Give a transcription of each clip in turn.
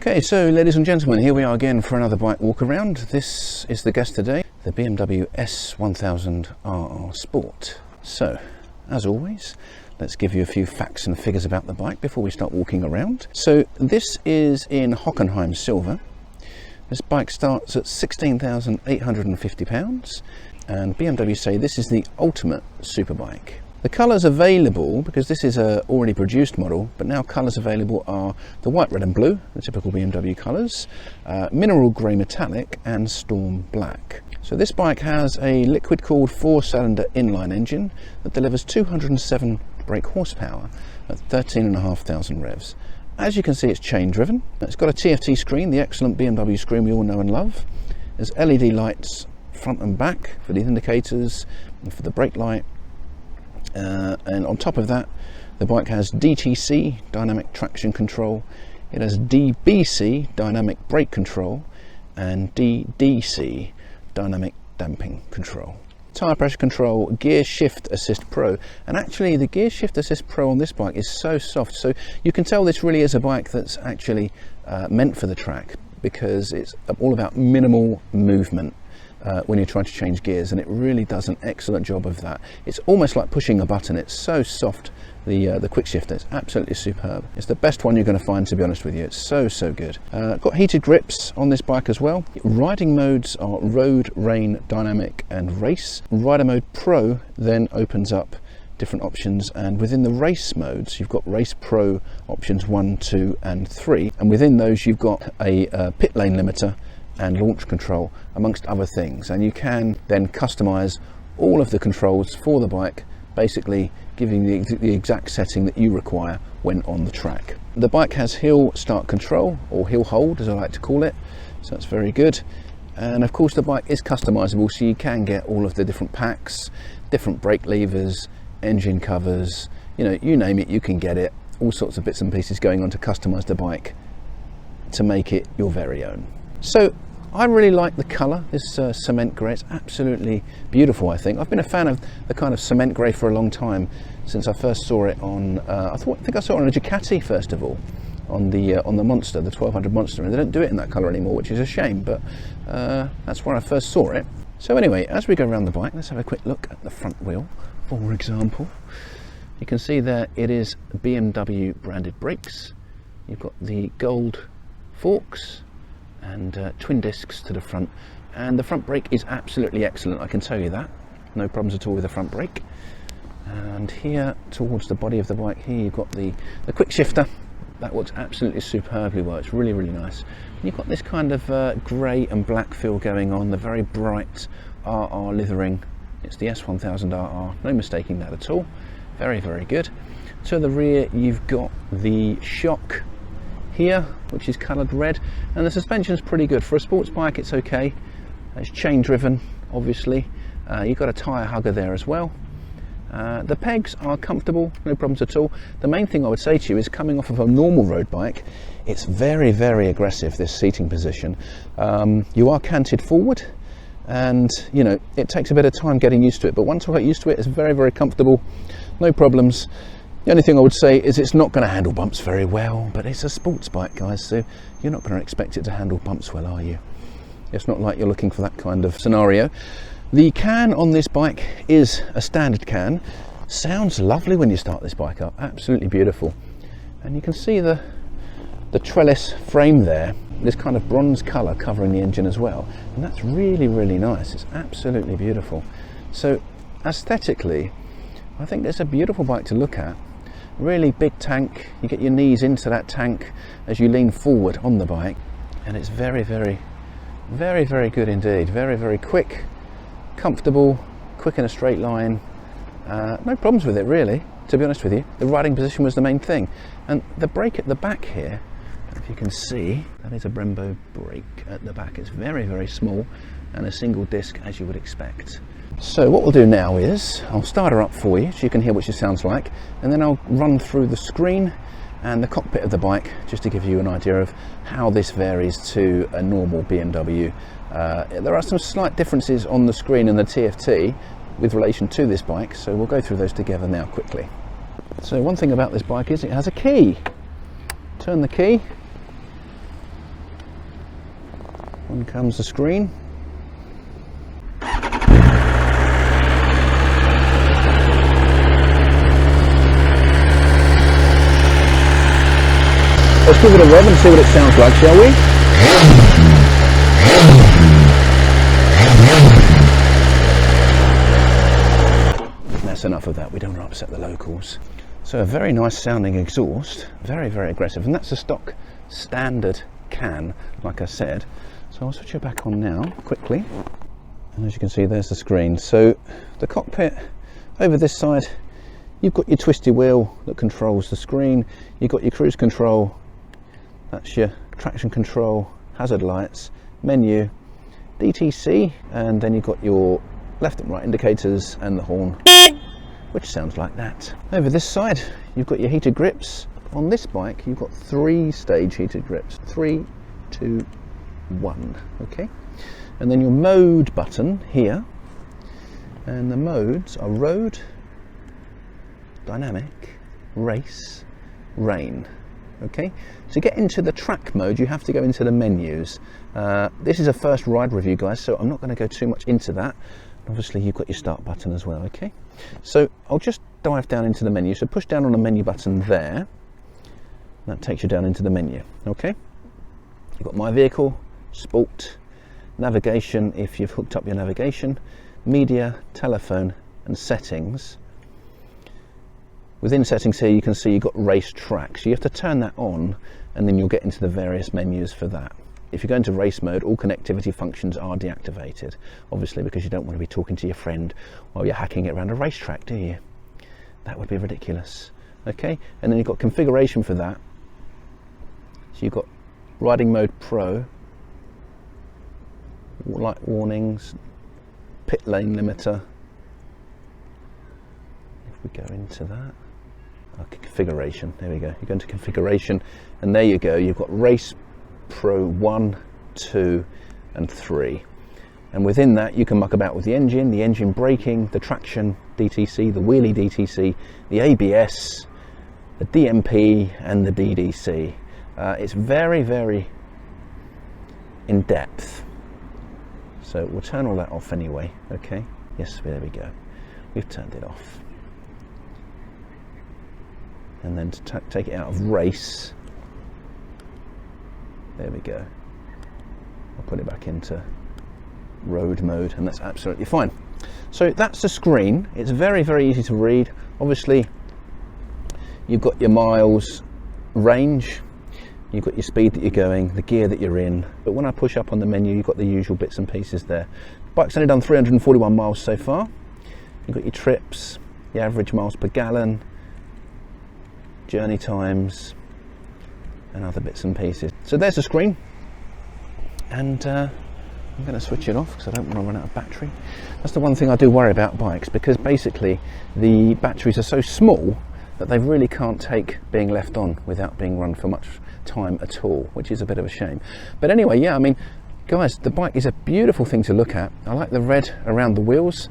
Okay, so ladies and gentlemen, here we are again for another bike walk around. This is the guest today, the BMW S1000RR Sport. So, as always, let's give you a few facts and figures about the bike before we start walking around. So this is in Hockenheim silver. This bike starts at £16,850 and BMW say this is the ultimate superbike. The colours available, because this is a already produced model, but now colours available are the white, red and blue, the typical BMW colours, mineral grey metallic and storm black. So this bike has a liquid-cooled 4-cylinder inline engine that delivers 207 brake horsepower at 13,500 revs. As you can see, it's chain driven. It's got a TFT screen, the excellent BMW screen we all know and love. There's LED lights front and back for the indicators and for the brake light. And on top of that, the bike has DTC, dynamic traction control. It has DBC, dynamic brake control, and DDC, dynamic damping control. Tyre pressure control, gear shift assist pro, and actually the gear shift assist pro on this bike is so soft, so you can tell this really is a bike that's actually meant for the track, because it's all about minimal movement when you're trying to change gears, and it really does an excellent job of that. It's almost like pushing a button. It's so soft, the quick shifter. It's absolutely superb. It's the best one you're going to find, to be honest with you. It's so good. Got heated grips on this bike as well. Riding modes are road, rain, dynamic and race. Rider mode pro then opens up different options, and within the race modes you've got race pro options 1, 2 and 3, and within those you've got a pit lane limiter and launch control, amongst other things, and you can then customize all of the controls for the bike, basically giving the exact setting that you require when on the track. The bike has hill start control, or hill hold as I like to call it, so that's very good. And of course the bike is customizable, so you can get all of the different packs, different brake levers, engine covers, you know, you name it, you can get it. All sorts of bits and pieces going on to customize the bike to make it your very own. So I really like the colour, this cement grey. It's absolutely beautiful, I think. I've been a fan of the kind of cement grey for a long time, since I first saw it on, I think I saw it on a Ducati first of all, on the Monster, the 1200 Monster, and they don't do it in that colour anymore, which is a shame, but that's where I first saw it. So anyway, as we go around the bike, let's have a quick look at the front wheel, for example. You can see there it is BMW branded brakes. You've got the gold forks and twin discs to the front, and the front brake is absolutely excellent, I can tell you that. No problems at all with the front brake. And here towards the body of the bike, here you've got the quick shifter. That works absolutely superbly well. It's really nice. And you've got this kind of grey and black feel going on, the very bright RR leathering. It's the S1000RR, no mistaking that at all. Very good. To the rear you've got the shock here, which is coloured red, and the suspension's pretty good. For a sports bike it's okay. It's chain driven, obviously. You've got a tyre hugger there as well. The pegs are comfortable, no problems at all. The main thing I would say to you is, coming off of a normal road bike, it's very aggressive, this seating position. You are canted forward, and you know, it takes a bit of time getting used to it, but once I got used to it, it's very comfortable, no problems. The only thing I would say is it's not going to handle bumps very well, but it's a sports bike, guys, so you're not going to expect it to handle bumps well, are you? It's not like you're looking for that kind of scenario. The can on this bike is a standard can. Sounds lovely when you start this bike up, absolutely beautiful. And you can see the trellis frame there, this kind of bronze colour covering the engine as well, and that's really nice. It's absolutely beautiful. So aesthetically, I think it's a beautiful bike to look at. Really big tank, you get your knees into that tank as you lean forward on the bike, and it's very good indeed. Very quick, comfortable, quick in a straight line. No problems with it really, to be honest with you. The riding position was the main thing, and the brake at the back here, if you can see, that is a Brembo brake at the back. It's very small and a single disc, as you would expect. So what we'll do now is I'll start her up for you so you can hear what she sounds like, and then I'll run through the screen and the cockpit of the bike just to give you an idea of how this varies to a normal BMW. There are some slight differences on the screen and the TFT with relation to this bike, so we'll go through those together now quickly. So one thing about this bike is it has a key. Turn the key On comes the screen. Let's give it a rev and see what it sounds like, shall we? That's enough of that, we don't want to upset the locals. So a very nice sounding exhaust, very, very aggressive, and that's a stock standard can, like I said. So I'll switch it back on now, quickly. And as you can see, there's the screen. So the cockpit, over this side, you've got your twisty wheel that controls the screen. You've got your cruise control, that's your traction control, hazard lights, menu, DTC, and then you've got your left and right indicators and the horn, which sounds like that. Over this side, you've got your heated grips. On this bike, you've got 3-stage heated grips. 3, 2, 1, okay? And then your mode button here, and the modes are road, dynamic, race, rain, okay? To get into the track mode, you have to go into the menus. This is a first ride review, guys, so I'm not going to go too much into that. Obviously, you've got your start button as well, okay? So I'll just dive down into the menu. So push down on the menu button there. That takes you down into the menu, okay? You've got My Vehicle, Sport, Navigation if you've hooked up your navigation, Media, Telephone, and Settings. Within settings here, you can see you've got race track. So you have to turn that on, and then you'll get into the various menus for that. If you go into race mode, all connectivity functions are deactivated, obviously, because you don't want to be talking to your friend while you're hacking it around a racetrack, do you? That would be ridiculous. Okay, and then you've got configuration for that. So you've got riding mode Pro, light warnings, pit lane limiter. If we go into that, configuration, there we go. You go into configuration, and there you go. You've got race Pro 1, 2 and 3, and within that you can muck about with the engine braking, the traction DTC, the wheelie DTC, the ABS, the DMP and the DDC. It's very, very in depth, so we'll turn all that off anyway, okay? Yes, there we go, we've turned it off. And then to take it out of race, there we go. I'll put it back into road mode, and that's absolutely fine. So that's the screen. It's very, very easy to read. Obviously, you've got your miles, range, you've got your speed that you're going, the gear that you're in. But when I push up on the menu, you've got the usual bits and pieces there. Bike's only done 341 miles so far. You've got your trips, the average miles per gallon, journey times, and other bits and pieces. So there's the screen, and I'm going to switch it off because I don't want to run out of battery. That's the one thing I do worry about bikes, because basically the batteries are so small that they really can't take being left on without being run for much time at all, which is a bit of a shame. But anyway, yeah, I mean, guys, the bike is a beautiful thing to look at. I like the red around the wheels,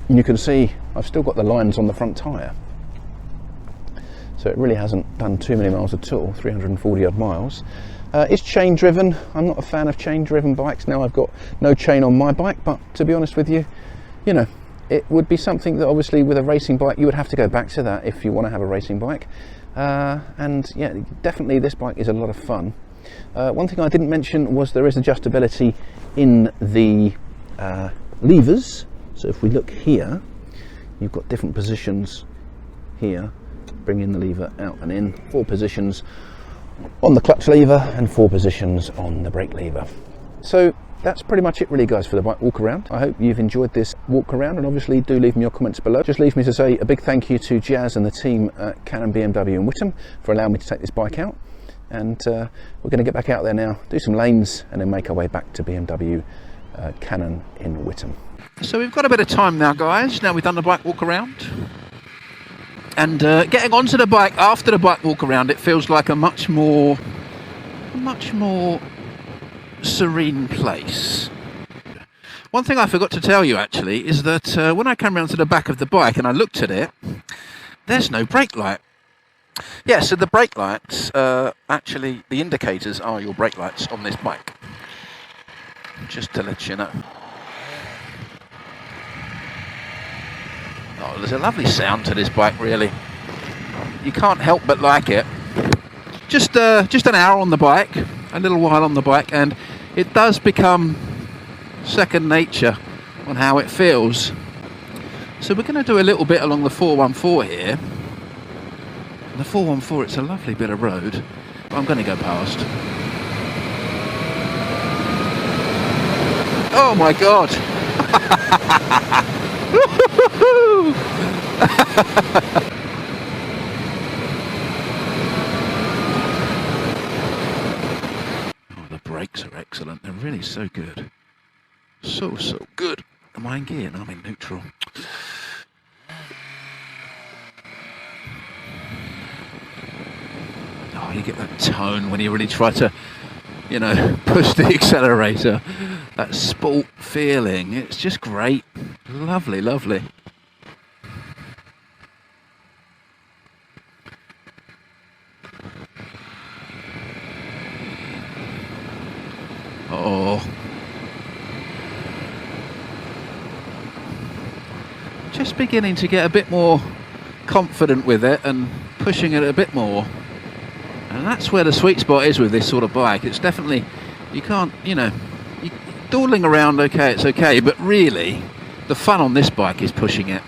and you can see I've still got the lines on the front tyre. So it really hasn't done too many miles at all, 340 odd miles. It's chain driven. I'm not a fan of chain driven bikes. Now I've got no chain on my bike, but to be honest with you, you know, it would be something that obviously with a racing bike, you would have to go back to that if you want to have a racing bike. And yeah, definitely this bike is a lot of fun. One thing I didn't mention was there is adjustability in the levers. So if we look here, you've got different positions here. Bring in the lever out and in, 4 positions on the clutch lever and 4 positions on the brake lever. So that's pretty much it really, guys, for the bike walk around. I hope you've enjoyed this walk around, and obviously do leave me your comments below. Just leaves me to say a big thank you to Jazz and the team at Cannon BMW in Witham for allowing me to take this bike out, and we're going to get back out there now, do some lanes, and then make our way back to BMW Cannon in Witham. So we've got a bit of time now, guys, now we've done the bike walk around. And getting onto the bike after the bike walk around, it feels like a much more serene place. One thing I forgot to tell you actually is that when I came around to the back of the bike and I looked at it, there's no brake light. Yeah, so the brake lights, actually the indicators are your brake lights on this bike. just to let you know. Oh, there's a lovely sound to this bike, really. You can't help but like it. Just an hour on the bike, a little while on the bike, and it does become second nature on how it feels. So we're going to do a little bit along the 414 here. The 414, it's a lovely bit of road, but I'm going to go past. Oh my God! Oh, the brakes are excellent. They're really so good. So good. Am I in gear? No, I'm in neutral. Oh, you get that tone when you really try to, you know, push the accelerator. That sport feeling. It's just great. Lovely, lovely. Oh. Just beginning to get a bit more confident with it and pushing it a bit more. And that's where the sweet spot is with this sort of bike. It's definitely, you can't, you know, dawdling around, okay, it's okay, but really, the fun on this bike is pushing it.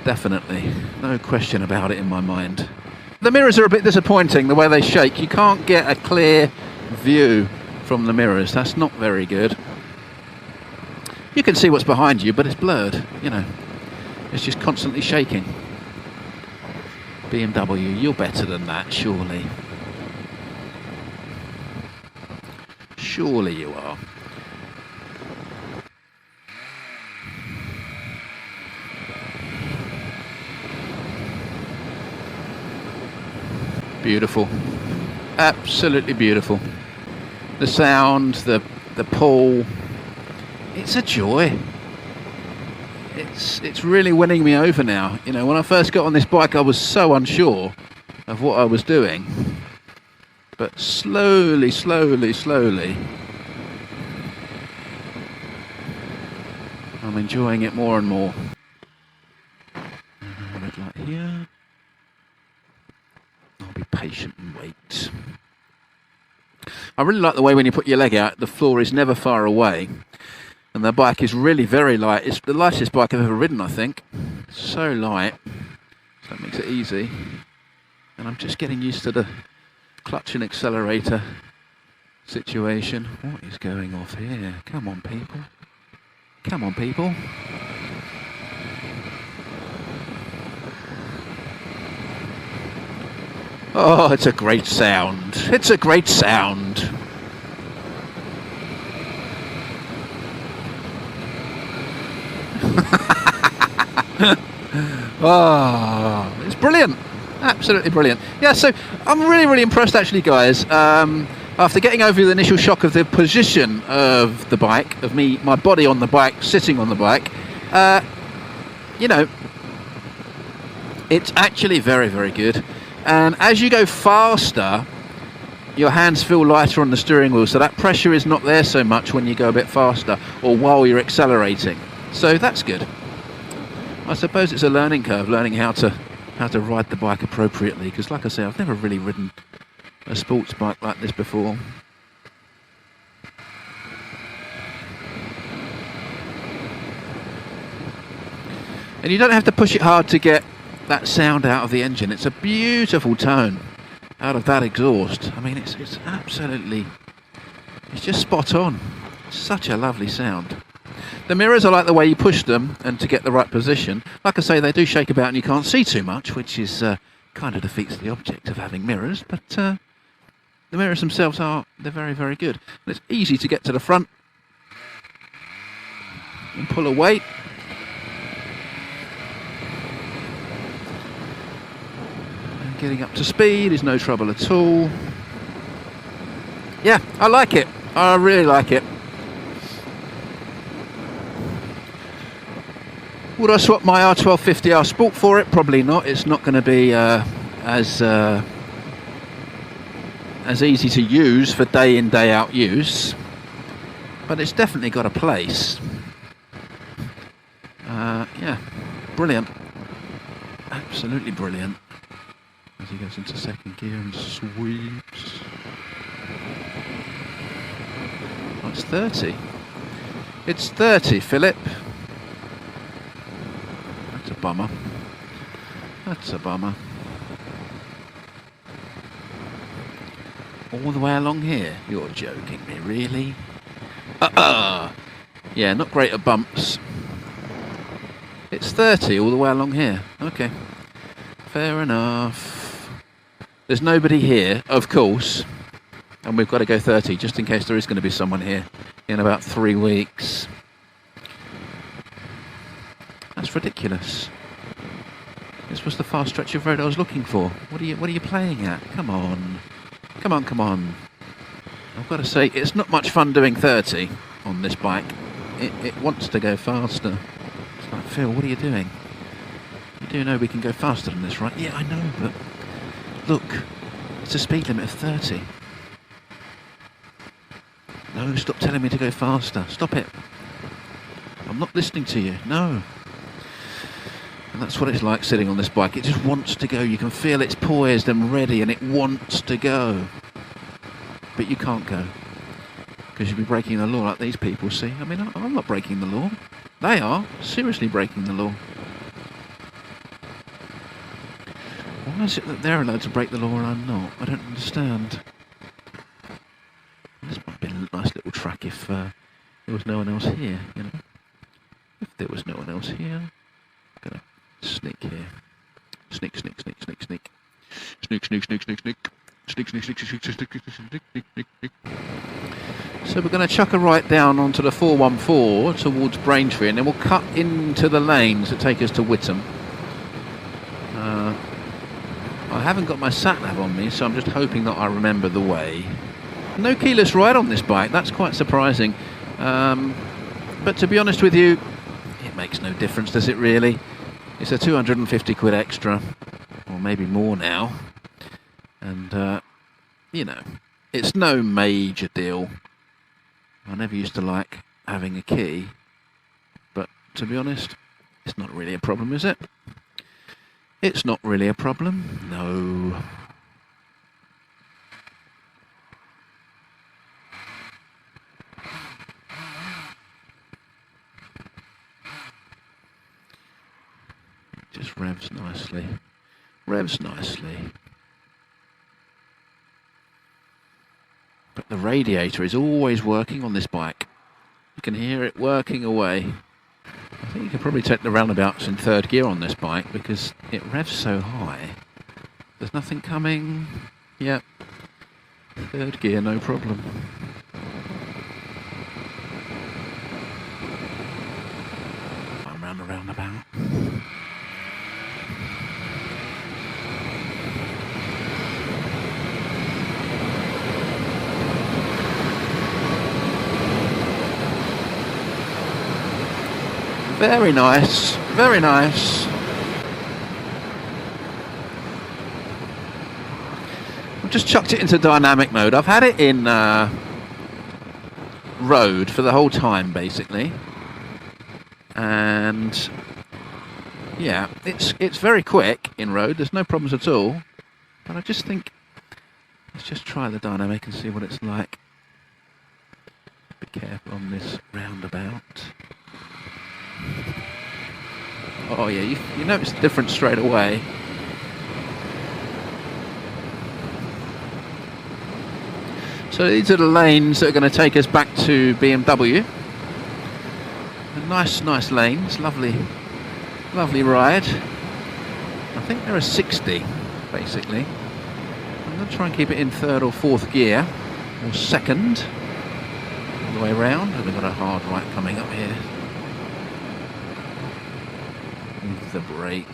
Definitely. No question about it in my mind. The mirrors are a bit disappointing, the way they shake. You can't get a clear view from the mirrors. That's not very good. You can see what's behind you, but it's blurred, you know. It's just constantly shaking. BMW, you're better than that, surely. Surely you are. Beautiful. Absolutely beautiful. The sound, the pull. It's a joy. It's really winning me over now. You know, when I first got on this bike, I was so unsure of what I was doing. But slowly, I'm enjoying it more and more. Red light here. I'll be patient and wait. I really like the way when you put your leg out, the floor is never far away. And the bike is really very light. It's the lightest bike I've ever ridden, I think. It's so light. So that makes it easy. And I'm just getting used to the clutch and accelerator situation. What is going off here? Come on, people. Come on, people. Oh, it's a great sound. It's a great sound. Oh, it's brilliant. Absolutely brilliant. Yeah, so I'm really impressed actually, guys. After getting over the initial shock of the position of the bike, of my body on the bike, sitting on the bike, you know, it's actually very good. And as you go faster, your hands feel lighter on the steering wheel, so that pressure is not there so much when you go a bit faster or while you're accelerating. So that's good. I suppose it's a learning curve, learning how to ride the bike appropriately, because like I say, I've never really ridden a sports bike like this before. And you don't have to push it hard to get that sound out of the engine. It's a beautiful tone out of that exhaust. I mean, it's absolutely, it's just spot on. It's such a lovely sound. The mirrors, I like the way you push them and to get the right position. Like I say, they do shake about and you can't see too much, which is kind of defeats the object of having mirrors. But the mirrors themselves they're very good. And it's easy to get to the front and pull away. And getting up to speed is no trouble at all. Yeah, I like it. I really like it. Would I swap my R1250R Sport for it? Probably not. It's not going to be as easy to use for day in, day out use. but it's definitely got a place. Yeah, brilliant. Absolutely brilliant. As he goes into second gear and sweeps. Oh, it's 30. It's 30, Philip. That's a bummer. That's a bummer. All the way along here? You're joking me, really? Yeah, not great at bumps. It's 30 all the way along here. Okay. Fair enough. There's nobody here, of course. And we've got to go 30, just in case there is going to be someone here in about 3 weeks. That's ridiculous. This was the fast stretch of road I was looking for. What are you playing at? Come on. Come on, come on. I've got to say, it's not much fun doing 30 on this bike. It wants to go faster. It's like, Phil, what are you doing? You do know we can go faster than this, right? Yeah, I know, but look, it's a speed limit of 30. No, stop telling me to go faster. Stop it. I'm not listening to you. No. And that's what it's like sitting on this bike. It just wants to go. You can feel it's poised and ready, and it wants to go. But you can't go. Because you'll be breaking the law like these people, see? I mean, I'm not breaking the law. They are seriously breaking the law. Why is it that they're allowed to break the law and I'm not? I don't understand. This might be a nice little track if there was no one else here, you know? If there was no one else here, I'm going to sneak here. Sneak, sneak, sneak, sneak, sneak. Sneak, sneak, sneak, sneak, sneak. Sneak, sneak, sneak, sneak, sneak, sneak, sneak, sneak, sneak, sneak. So we're going to chuck a right down onto the 414 towards Braintree, and then we'll cut into the lanes that take us to Witham. I haven't got my sat-nav on me, so I'm just hoping that I remember the way. No keyless ride on this bike, that's quite surprising. But to be honest with you, it makes no difference, does it really? It's a 250 quid extra, or maybe more now. And, you know, it's no major deal. I never used to like having a key, but to be honest, it's not really a problem, is it? It's not really a problem, no. It just revs nicely. Revs nicely. But the radiator is always working on this bike. You can hear it working away. I think you could probably take the roundabouts in third gear on this bike because it revs so high. There's nothing coming. Yep. Third gear, no problem. I'm round the roundabout. Very nice, very nice. I've just chucked it into dynamic mode. I've had it in road for the whole time, basically. And yeah, it's very quick in road. There's no problems at all. But I just think, let's just try the dynamic and see what it's like. Be careful on this roundabout. Oh yeah, you notice the difference straight away. So these are the lanes that are going to take us back to BMW. And nice lanes, lovely ride. I think they're a 60, basically. I'm going to try and keep it in third or fourth gear, or second, all the way around. And we've got a hard right coming up here. The brake.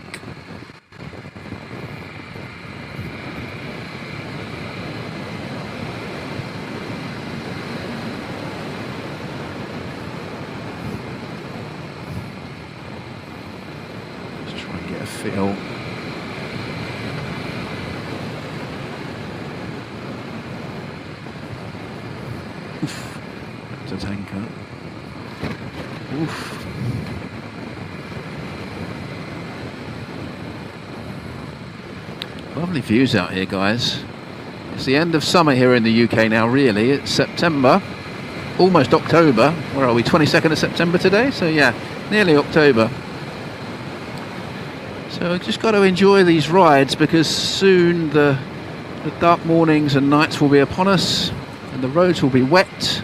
Let's try and get a feel. Oof, that's a tanker. Lovely views out here, guys. It's the end of summer here in the UK now, really. It's September, almost October. Where are we, 22nd of September today? So yeah, nearly October. So I've just got to enjoy these rides, because soon the dark mornings and nights will be upon us, and the roads will be wet,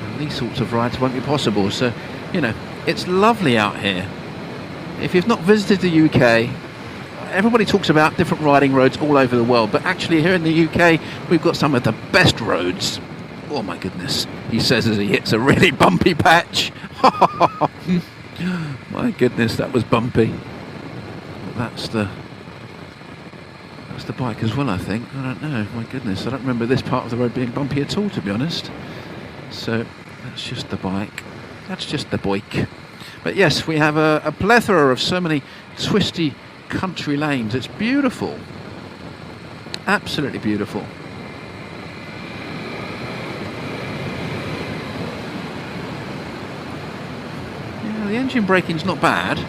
and these sorts of rides won't be possible. So, you know, it's lovely out here. If you've not visited the UK, everybody talks about different riding roads all over the world, but actually here in the UK we've got some of the best roads. Oh my goodness, he says as he hits a really bumpy patch. My goodness, that was bumpy. That's the bike as well, I think. I don't know, my goodness, I don't remember this part of the road being bumpy at all, to be honest. So that's just the bike, that's just the bike. But yes, we have a plethora of so many twisty country lanes. It's beautiful, absolutely beautiful. Yeah, the engine braking's not bad.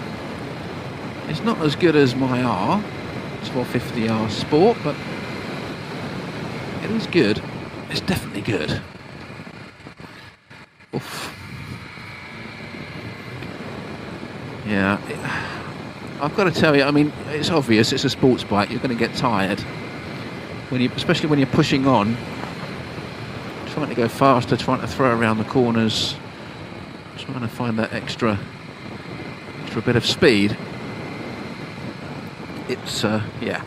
It's not as good as my R 1250R Sport, but it is good. It's definitely good. Oof. Yeah, I've got to tell you, I mean, it's obvious, it's a sports bike, you're going to get tired, especially when you're pushing on, trying to go faster, trying to throw around the corners, trying to find that extra bit of speed. It's, yeah,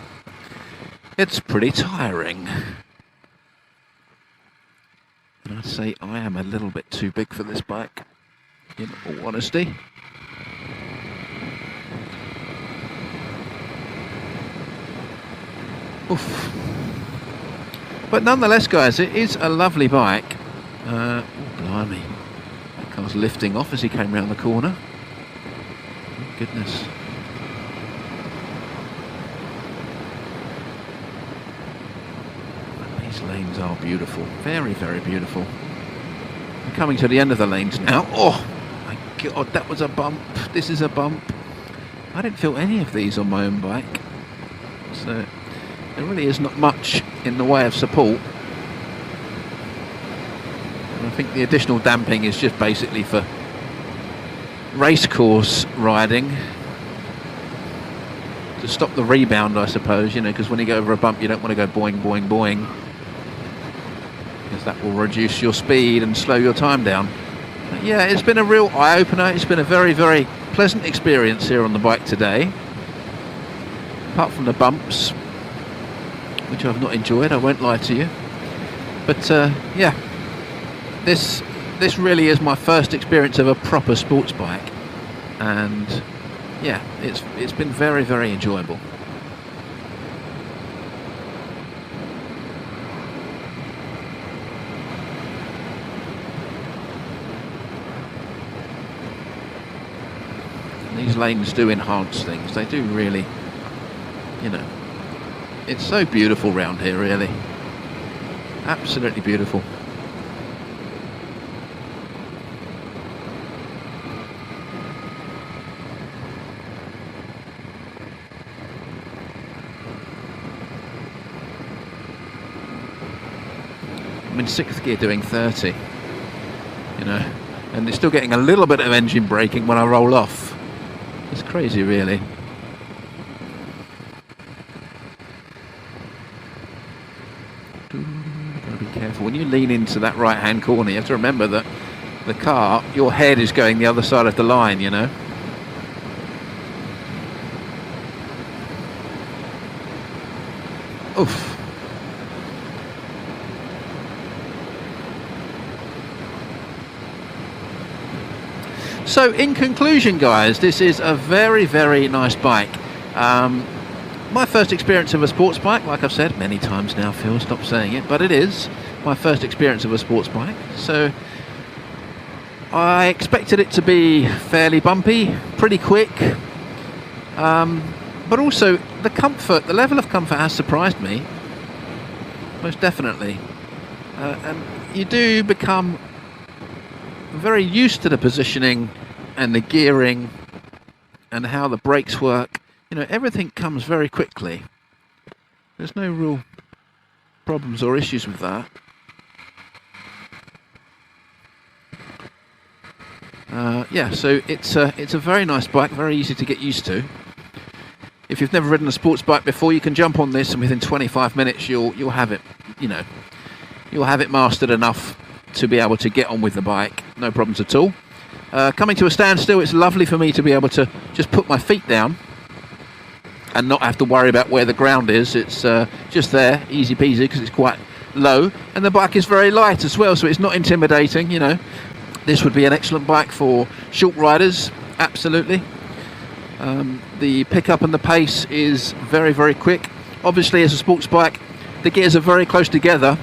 it's pretty tiring. And I'd say I am a little bit too big for this bike, in all honesty. Oof. But nonetheless, guys, it is a lovely bike. Oh, blimey. That car's lifting off as he came round the corner. Oh, goodness. And these lanes are beautiful. Very, very beautiful. We're coming to the end of the lanes now. Oh, my God, that was a bump. This is a bump. I didn't feel any of these on my own bike. So there really is not much in the way of support. And I think the additional damping is just basically for racecourse riding, to stop the rebound, I suppose, you know, because when you go over a bump you don't want to go boing, boing, boing, because that will reduce your speed and slow your time down. But yeah, it's been a real eye-opener. It's been a very, very pleasant experience here on the bike today, apart from the bumps, which I've not enjoyed, I won't lie to you. But yeah, this really is my first experience of a proper sports bike, and yeah, it's been very, very enjoyable. And these lanes do enhance things, they do really, you know. It's so beautiful round here, really. Absolutely beautiful. I'm in 6th gear doing 30, you know, and it's still getting a little bit of engine braking when I roll off. It's crazy, really. Gotta be careful when you lean into that right hand corner. You have to remember that the car, your head is going the other side of the line, you know. Oof. So in conclusion, guys, this is a very, very nice bike. My first experience of a sports bike, like I've said many times now, Phil, stop saying it, but it is my first experience of a sports bike. So I expected it to be fairly bumpy, pretty quick, but also the comfort, the level of comfort has surprised me, most definitely. And you do become very used to the positioning and the gearing and how the brakes work. You know, everything comes very quickly. There's no real problems or issues with that. Yeah, so it's a very nice bike, very easy to get used to. If you've never ridden a sports bike before, you can jump on this and within 25 minutes you'll have it, you'll have it mastered enough to be able to get on with the bike, no problems at all. Coming to a standstill, it's lovely for me to be able to just put my feet down and not have to worry about where the ground is. It's just there, easy peasy, because it's quite low, and the bike is very light as well, so it's not intimidating. This would be an excellent bike for short riders, absolutely. The pickup and the pace is very, very quick. Obviously, as a sports bike, the gears are very close together.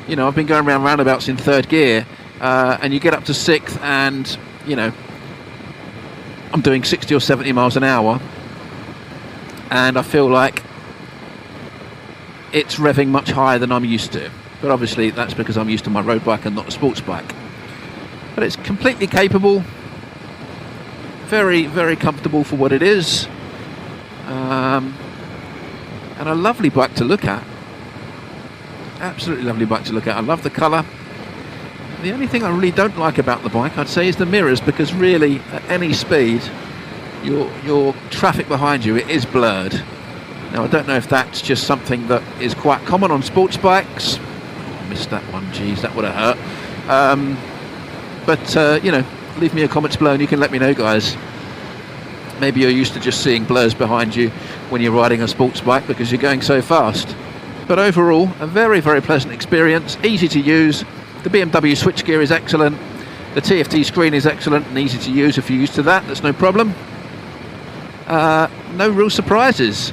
I've been going around roundabouts in 3rd gear, and you get up to 6th, and I'm doing 60 or 70 miles an hour, and I feel like it's revving much higher than I'm used to. But obviously, that's because I'm used to my road bike and not a sports bike. But it's completely capable, very, very comfortable for what it is, and a lovely bike to look at. Absolutely lovely bike to look at. I love the colour. The only thing I really don't like about the bike, I'd say, is the mirrors, because really, at any speed, your traffic behind you, it is blurred. Now, I don't know if that's just something that is quite common on sports bikes. Oh, I missed that one, geez, that would have hurt. But leave me a comment below and you can let me know, guys. Maybe you're used to just seeing blurs behind you when you're riding a sports bike because you're going so fast. But overall, a very, very pleasant experience, easy to use. The BMW switchgear is excellent. The TFT screen is excellent and easy to use if you're used to that. That's no problem. No real surprises.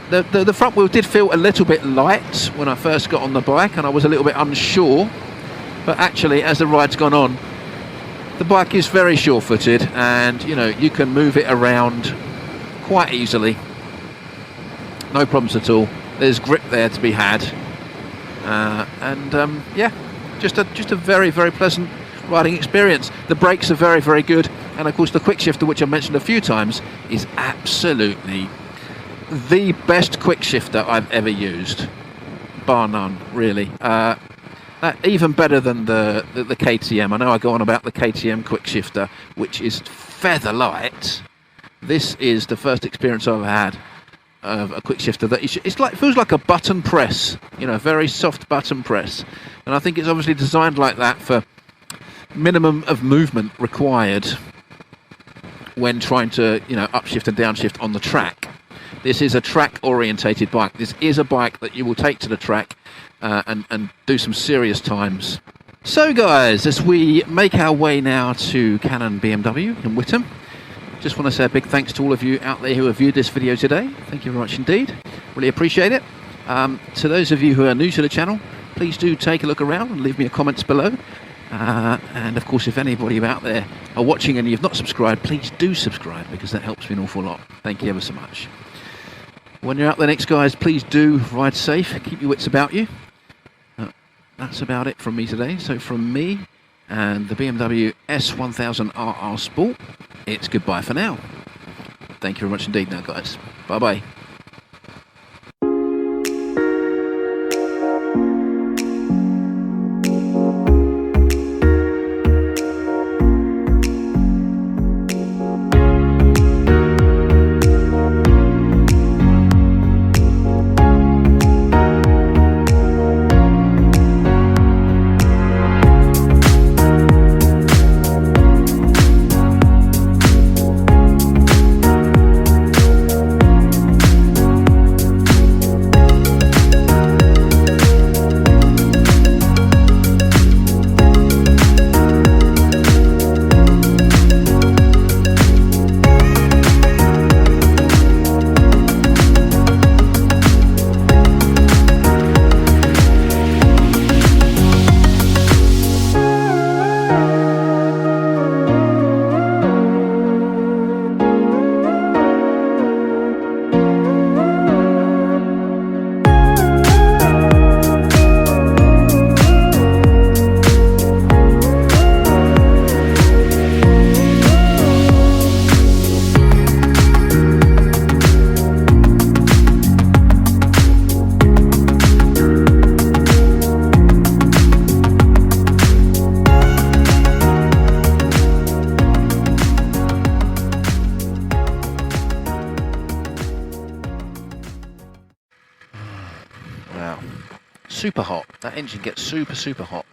The front wheel did feel a little bit light when I first got on the bike, and I was a little bit unsure. But actually, as the ride's gone on, the bike is very sure-footed, and you can move it around quite easily. No problems at all. There's grip there to be had, yeah, just a very, very pleasant riding experience. The brakes are very, very good, and of course the quick shifter, which I mentioned a few times, is absolutely the best quick shifter I've ever used, bar none, really. Even better than the KTM. I know I go on about the KTM quick shifter, which is feather light. This is the first experience I've had of a quick shifter that it feels like a button press, a very soft button press. And I think it's obviously designed like that for minimum of movement required when trying to upshift and downshift on the track. This is a track orientated bike. This is a bike that you will take to the track and do some serious times. So guys, as we make our way now to Cannon BMW in Witham, just want to say a big thanks to all of you out there who have viewed this video today. Thank you very much indeed. Really appreciate it. To those of you who are new to the channel, please do take a look around and leave me a comments below. And of course, if anybody out there are watching and you've not subscribed, please do subscribe, because that helps me an awful lot. Thank you ever so much. When you're out there next, guys, please do ride safe. Keep your wits about you. That's about it from me today. So from me and the BMW S1000RR Sport, it's goodbye for now. Thank you very much indeed now, guys. Bye-bye. super hot. That engine gets super hot.